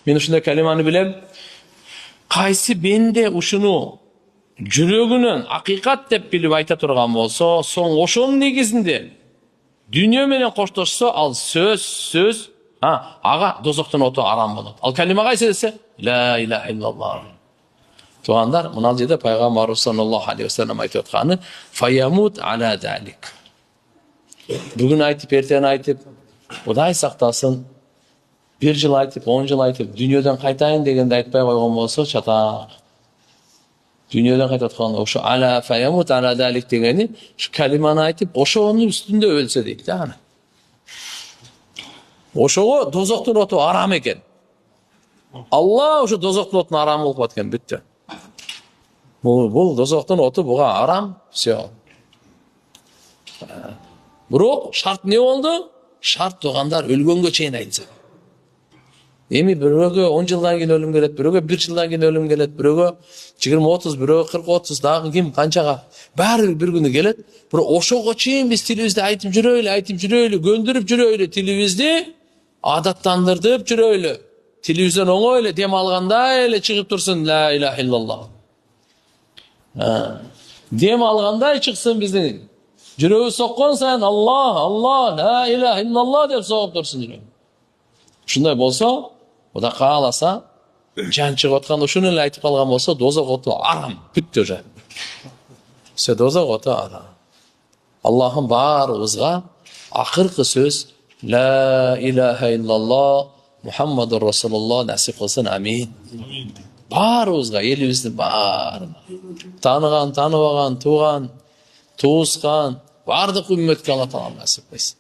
Мен ушундай калиманы билем. Кайсы бенде ушуну жүрөгүнөн акыйкат деп билип айта турган болсо, соң ошонун негизинде дүйнө менен коштошсо, ал сөз ага дозоктун оту арам болот. Ал калима кайсы десе, ла иляха иллаллах. Тугандар, мына жерде пайгамбарыбыз саллаллаху алейхи вассалам айтып атканы, фаямут ала далик. Бүгүн айтып, эртең айтып, Кудай сактасын, 1 жыл айтып, 10 жыл айтып, дүйнөдөн кайтайын дегенде айтпай койгон болсо, чатак. Дүйнөдөн кайтып атканда, ошо ала фаямут ала далик дегени, ушу калиманы айтып, ошонун үстүндө өлсө дейт да аны. Ошого дозоктун оту арам экен. Алла ошо дозоктун отун арам кылып аткан, бүттү. Бул дозоктун оту буга арам, всё. Бирок шарт не болду? Шарт тугандар өлгөнгө чейин айтса. Эми бирөөгө 10 жылдан кийин өлүм келет, бирөөгө 1 жылдан кийин өлүм келет, бирөөгө 20-30, бирөөгө 40-30, дагы ким канчага баары бир күнү келет. Бирок ошого чейин биз тилибизди айтып жүрөйлү, көндүрүп жүрөйлү, тилибизди адаттандырып жүрөйлү. Тилибизден оңой эле дем алгандай эле чыгып турсун ла иляха иллаллах. Дем алгандай чыксын биздин. Жүрөгү соккон сайын Аллах, ла иляха иллаллах деп согуп турсун жүрөк. Ушундай болсо, Кудай кааласа, жан чыгып атканда ушуну эле айтып калган болсо, дозок оту арам, бүттү уже. Все дозок оту арам. Аллахым баарыбызга акыркы сөз ла иляха иллаллах Мухаммадур Расулуллах насип кылсын. Амин. Баарыбызга, элибиздин баарына. Таныган, таныбаган, туган, туускан, бардык үммөткө Алла таала насип кылсын.